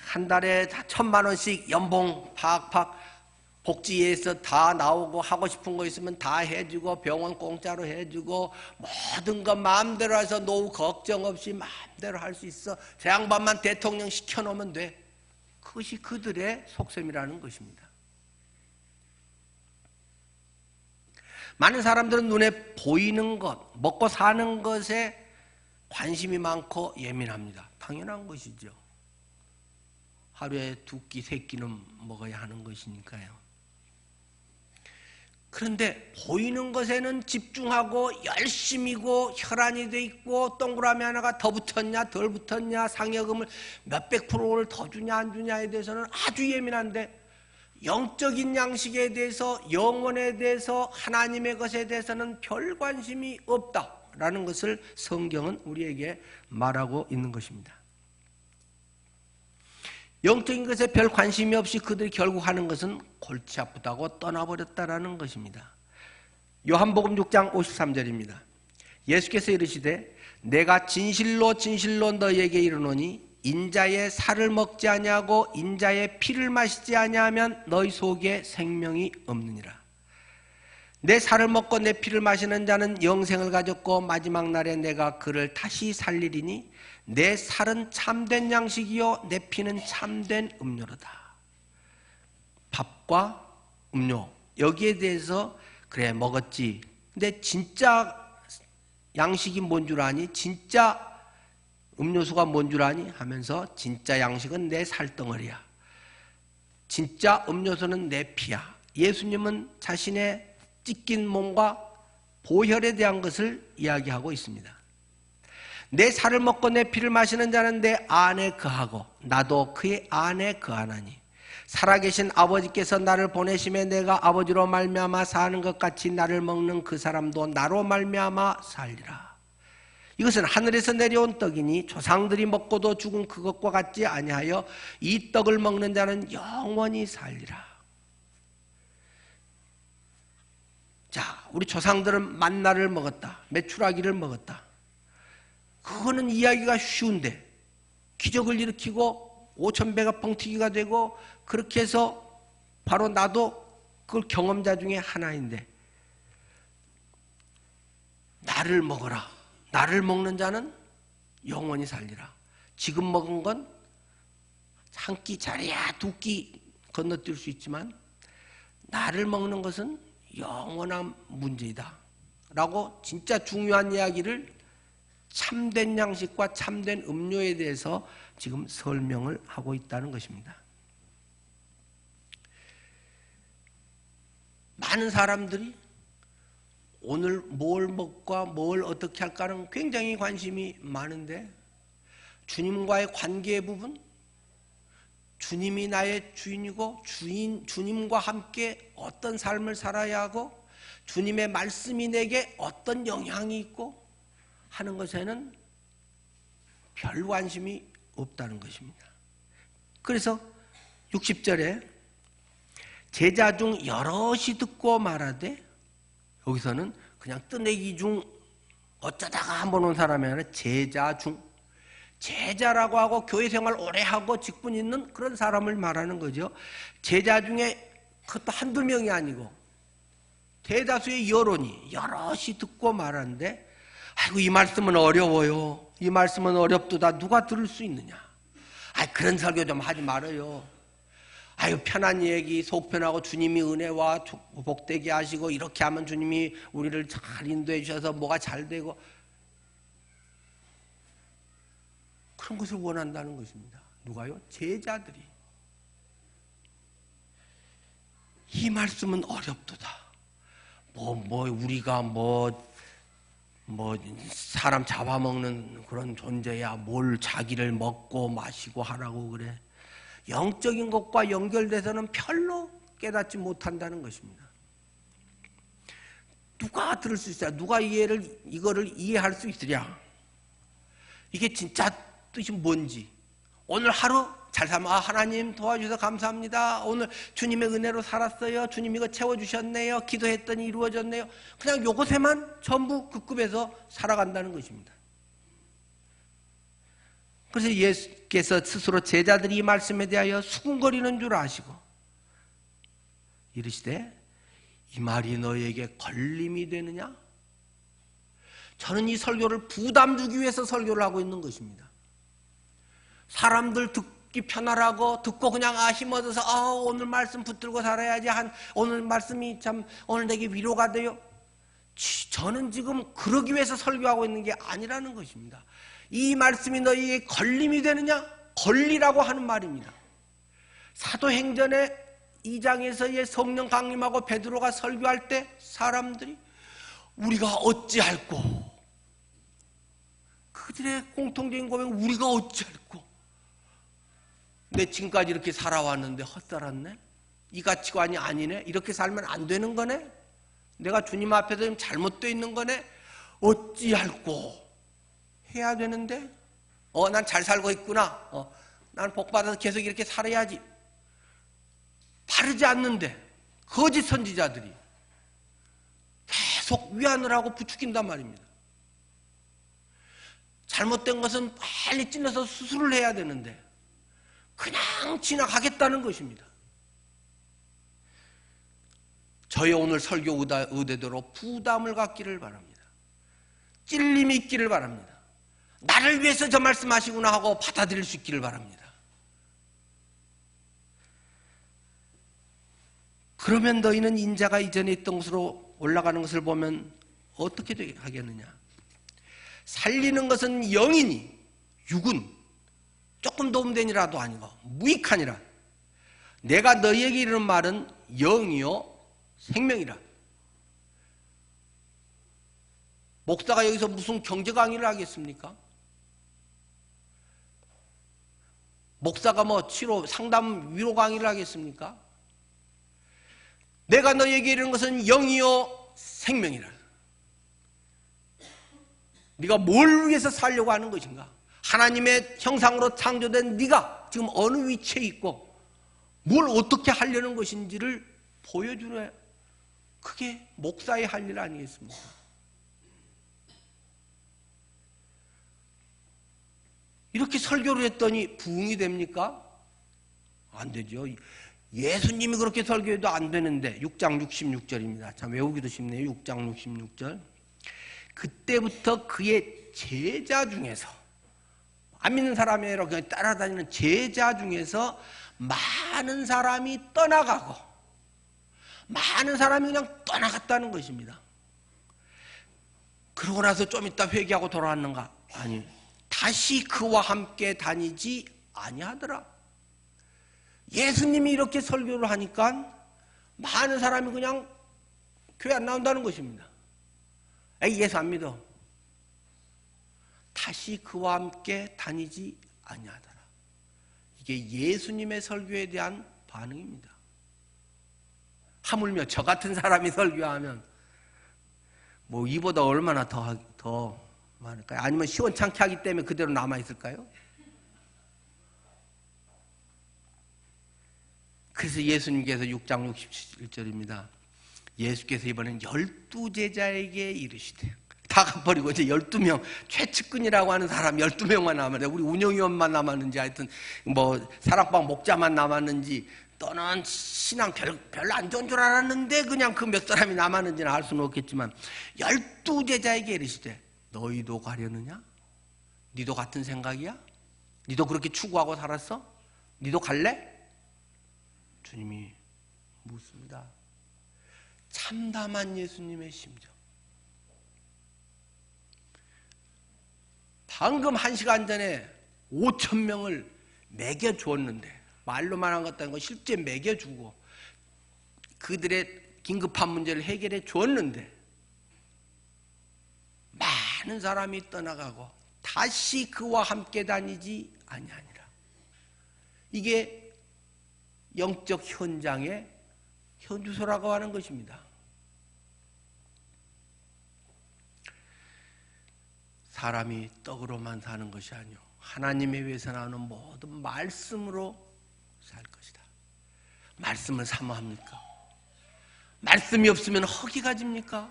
한 달에 1,000만 원씩 연봉 팍팍 복지에서 다 나오고 하고 싶은 거 있으면 다 해주고 병원 공짜로 해주고 모든 거 마음대로 해서 노후 걱정 없이 마음대로 할 수 있어. 저 양반만 대통령 시켜놓으면 돼. 그것이 그들의 속셈이라는 것입니다. 많은 사람들은 눈에 보이는 것, 먹고 사는 것에 관심이 많고 예민합니다. 당연한 것이죠. 하루에 2끼, 3끼는 먹어야 하는 것이니까요. 그런데 보이는 것에는 집중하고 열심이고 혈안이 돼 있고 동그라미 하나가 더 붙었냐 덜 붙었냐 상여금을 몇백 프로를 더 주냐 안 주냐에 대해서는 아주 예민한데 영적인 양식에 대해서 영혼에 대해서 하나님의 것에 대해서는 별 관심이 없다라는 것을 성경은 우리에게 말하고 있는 것입니다. 영적인 것에 별 관심이 없이 그들이 결국 하는 것은 골치 아프다고 떠나버렸다라는 것입니다. 요한복음 6장 53절입니다. 예수께서 이르시되 내가 진실로 진실로 너희에게 이르노니 인자의 살을 먹지 아니하고 인자의 피를 마시지 아니하면 너희 속에 생명이 없느니라. 내 살을 먹고 내 피를 마시는 자는 영생을 가졌고 마지막 날에 내가 그를 다시 살리리니 내 살은 참된 양식이요 내 피는 참된 음료로다. 밥과 음료 여기에 대해서 그래 먹었지. 근데 진짜 양식이 뭔 줄 아니? 진짜 음료수가 뭔 줄 아니? 하면서 진짜 양식은 내 살덩어리야. 진짜 음료수는 내 피야. 예수님은 자신의 찢긴 몸과 보혈에 대한 것을 이야기하고 있습니다. 내 살을 먹고 내 피를 마시는 자는 내 안에 거하고 나도 그의 안에 거하나니 살아계신 아버지께서 나를 보내심에 내가 아버지로 말미암아 사는 것 같이 나를 먹는 그 사람도 나로 말미암아 살리라. 이것은 하늘에서 내려온 떡이니 조상들이 먹고도 죽은 그것과 같지 아니하여 이 떡을 먹는 자는 영원히 살리라. 자, 우리 조상들은 만나를 먹었다. 메추라기를 먹었다. 그거는 이야기가 쉬운데 기적을 일으키고 5,000배가 뻥튀기가 되고 그렇게 해서 바로 나도 그걸 경험자 중에 하나인데 나를 먹어라. 나를 먹는 자는 영원히 살리라. 지금 먹은 건 한 끼 자리야 2끼 건너뛸 수 있지만 나를 먹는 것은 영원한 문제이다 라고 진짜 중요한 이야기를 참된 양식과 참된 음료에 대해서 지금 설명을 하고 있다는 것입니다. 많은 사람들이 오늘 뭘 먹고 뭘 어떻게 할까는 굉장히 관심이 많은데 주님과의 관계의 부분, 주님이 나의 주인이고 주님과 함께 어떤 삶을 살아야 하고 주님의 말씀이 내게 어떤 영향이 있고 하는 것에는 별 관심이 없다는 것입니다. 그래서 60절에 제자 중 여럿이 듣고 말하되 여기서는 그냥 뜨내기 중 어쩌다가 한번 온 사람이 아니라 제자 중 제자라고 하고 교회 생활 오래 하고 직분 있는 그런 사람을 말하는 거죠. 제자 중에 그것도 한두 명이 아니고 대다수의 여럿이 듣고 말하는데 아이고 이 말씀은 어려워요. 이 말씀은 어렵도다. 누가 들을 수 있느냐. 그런 설교 좀 하지 말아요. 아유 편한 얘기 속 편하고 주님이 은혜와 복되게 하시고 이렇게 하면 주님이 우리를 잘 인도해 주셔서 뭐가 잘 되고 그런 것을 원한다는 것입니다. 누가요? 제자들이. 이 말씀은 어렵도다. 우리가 사람 잡아먹는 그런 존재야. 뭘 자기를 먹고 마시고 하라고 그래. 영적인 것과 연결돼서는 별로 깨닫지 못한다는 것입니다. 누가 들을 수 있어야? 누가 이거를 이해할 수 있으랴? 이게 진짜 뜻이 뭔지 오늘 하루 잘 살면 하나님 도와주셔서 감사합니다. 오늘 주님의 은혜로 살았어요. 주님 이거 채워주셨네요. 기도했더니 이루어졌네요. 그냥 요것에만 전부 그 급에서 살아간다는 것입니다. 그래서 예수께서 스스로 제자들이 이 말씀에 대하여 수군거리는 줄 아시고 이르시되 이 말이 너에게 걸림이 되느냐? 저는 이 설교를 부담 주기 위해서 설교를 하고 있는 것입니다. 사람들 듣기 편하라고 듣고 그냥 힘얻어서 오늘 말씀 붙들고 살아야지 오늘 말씀이 참 오늘 내게 위로가 돼요. 저는 지금 그러기 위해서 설교하고 있는 게 아니라는 것입니다. 이 말씀이 너희에게 걸림이 되느냐? 걸리라고 하는 말입니다. 사도행전의 2장에서의 성령 강림하고 베드로가 설교할 때 사람들이 우리가 어찌할꼬, 그들의 공통적인 고백은 우리가 어찌할꼬, 내 지금까지 이렇게 살아왔는데 헛살았네? 이 가치관이 아니네? 이렇게 살면 안 되는 거네? 내가 주님 앞에서 좀 잘못되어 있는 거네? 어찌할꼬 해야 되는데 난 잘 살고 있구나. 난 복받아서 계속 이렇게 살아야지. 바르지 않는데 거짓 선지자들이 계속 위안을 하고 부추긴단 말입니다. 잘못된 것은 빨리 찔러서 수술을 해야 되는데 그냥 지나가겠다는 것입니다. 저희 오늘 설교 의대대로 부담을 갖기를 바랍니다. 찔림이 있기를 바랍니다. 나를 위해서 저 말씀하시구나 하고 받아들일 수 있기를 바랍니다. 그러면 너희는 인자가 이전에 있던 곳으로 올라가는 것을 보면 어떻게 하겠느냐? 살리는 것은 영이니 육은 조금 도움되니라도 아니고 무익하니라. 내가 너희에게 이르는 말은 영이요 생명이라. 목사가 여기서 무슨 경제 강의를 하겠습니까? 목사가 치료 상담 위로 강의를 하겠습니까? 내가 너희에게 이르는 것은 영이요 생명이라. 네가 뭘 위해서 살려고 하는 것인가? 하나님의 형상으로 창조된 네가 지금 어느 위치에 있고 뭘 어떻게 하려는 것인지를 보여주는, 그게 목사의 할 일 아니겠습니까? 이렇게 설교를 했더니 부흥이 됩니까? 안 되죠. 예수님이 그렇게 설교해도 안 되는데 6장 66절입니다. 참 외우기도 쉽네요. 6장 66절. 그때부터 그의 제자 중에서, 안 믿는 사람이 아니라 그냥 따라다니는 제자 중에서 많은 사람이 떠나가고 많은 사람이 그냥 떠나갔다는 것입니다. 그러고 나서 좀 이따 회개하고 돌아왔는가? 아니, 다시 그와 함께 다니지 아니하더라. 예수님이 이렇게 설교를 하니까 많은 사람이 그냥 교회 안 나온다는 것입니다. 에이, 예수 안 믿어. 다시 그와 함께 다니지 아니하더라. 이게 예수님의 설교에 대한 반응입니다. 하물며 저 같은 사람이 설교하면 이보다 얼마나 더 많을까요? 아니면 시원찮게 하기 때문에 그대로 남아있을까요? 그래서 예수님께서 6장 67절입니다. 예수께서 이번엔 12제자에게 이르시되, 다 가버리고 이제 12명, 최측근이라고 하는 사람 12명만 남았는데, 우리 운영위원만 남았는지, 하여튼 사랑방 목자만 남았는지, 또는 신앙 별로 안 좋은 줄 알았는데 그냥 그 몇 사람이 남았는지는 알 수는 없겠지만 12제자에게 이르시되 너희도 가려느냐? 니도 같은 생각이야? 니도 그렇게 추구하고 살았어? 니도 갈래? 주님이 묻습니다. 참담한 예수님의 심정. 방금 1시간 전에 5,000명을 먹여주었는데, 말로만 한 것도 아니고 실제 먹여주고 그들의 긴급한 문제를 해결해 주었는데 많은 사람이 떠나가고 다시 그와 함께 다니지 아니하니라. 이게 영적 현장의 현주소라고 하는 것입니다. 사람이 떡으로만 사는 것이 아니오 하나님의 위에서 나오는 모든 말씀으로 살 것이다. 말씀을 사모합니까? 말씀이 없으면 허기가 집니까?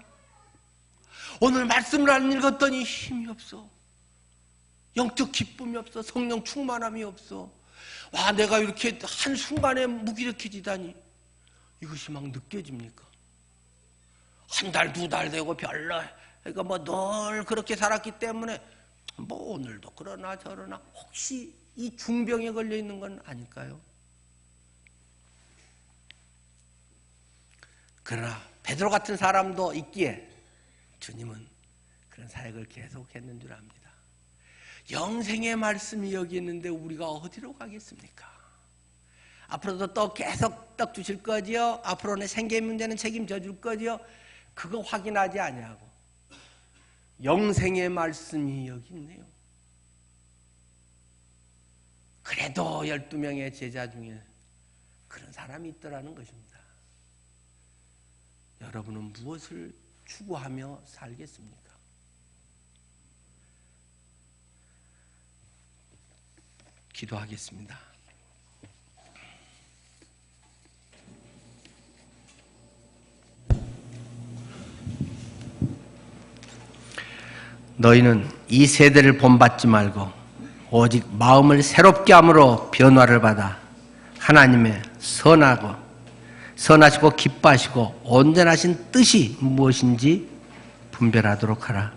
오늘 말씀을 안 읽었더니 힘이 없어. 영적 기쁨이 없어. 성령 충만함이 없어. 와, 내가 이렇게 한순간에 무기력해지다니. 이것이 막 느껴집니까? 한 달, 두 달 되고 별로, 그러니까 뭐 늘 그렇게 살았기 때문에 뭐 오늘도 그러나 저러나 혹시 이 중병에 걸려 있는 건 아닐까요? 그러나 베드로 같은 사람도 있기에 주님은 그런 사역을 계속했는 줄 압니다. 영생의 말씀이 여기 있는데 우리가 어디로 가겠습니까? 앞으로도 또 계속 떡 주실 거지요? 앞으로 내 생계 문제는 책임져 줄 거지요? 그거 확인하지 아니하고 영생의 말씀이 여기 있네요. 그래도 12명의 제자 중에 그런 사람이 있더라는 것입니다. 여러분은 무엇을 추구하며 살겠습니까? 기도하겠습니다. 너희는 이 세대를 본받지 말고 오직 마음을 새롭게 함으로 변화를 받아 하나님의 선하시고 기뻐하시고 온전하신 뜻이 무엇인지 분별하도록 하라.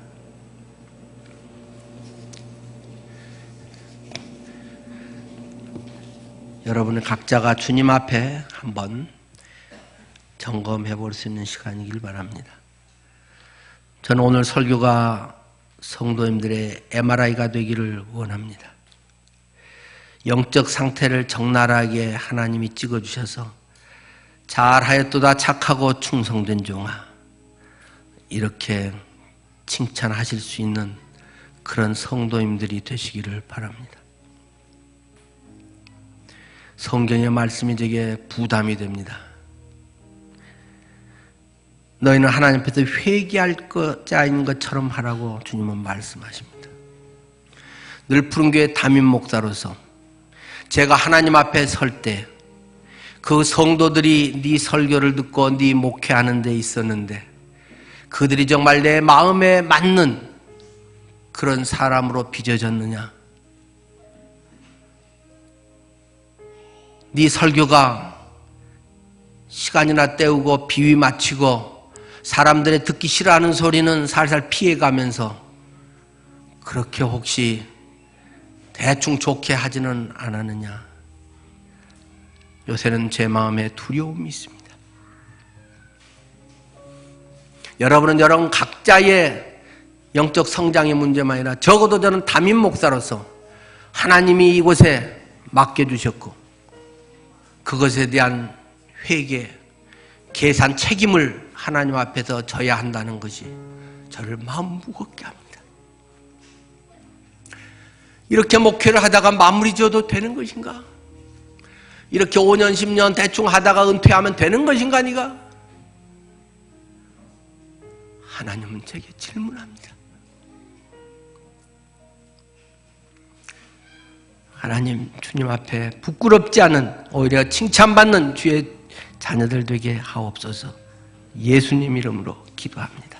여러분은 각자가 주님 앞에 한번 점검해 볼 수 있는 시간이길 바랍니다. 저는 오늘 설교가 성도님들의 MRI가 되기를 원합니다. 영적 상태를 적나라하게 하나님이 찍어주셔서 잘하였도다 착하고 충성된 종아, 이렇게 칭찬하실 수 있는 그런 성도님들이 되시기를 바랍니다. 성경의 말씀이 제게 부담이 됩니다. 너희는 하나님 앞에서 회개할 자인 것처럼 하라고 주님은 말씀하십니다. 늘 푸른교회 담임 목사로서 제가 하나님 앞에 설 때 그 성도들이 네 설교를 듣고 네 목회하는 데 있었는데 그들이 정말 내 마음에 맞는 그런 사람으로 빚어졌느냐? 네 설교가 시간이나 때우고 비위 맞추고 사람들이 듣기 싫어하는 소리는 살살 피해가면서 그렇게 혹시 대충 좋게 하지는 않았느냐? 요새는 제 마음에 두려움이 있습니다. 여러분은 여러분 각자의 영적 성장의 문제만 아니라 적어도 저는 담임 목사로서 하나님이 이곳에 맡겨주셨고 그것에 대한 회개, 계산 책임을 하나님 앞에서 져야 한다는 것이 저를 마음 무겁게 합니다. 이렇게 목회를 하다가 마무리 지어도 되는 것인가? 이렇게 5년, 10년 대충 하다가 은퇴하면 되는 것인가, 네가? 하나님은 제게 질문합니다. 하나님, 주님 앞에 부끄럽지 않은 오히려 칭찬받는 주의 자녀들 되게 하옵소서. 예수님 이름으로 기도합니다.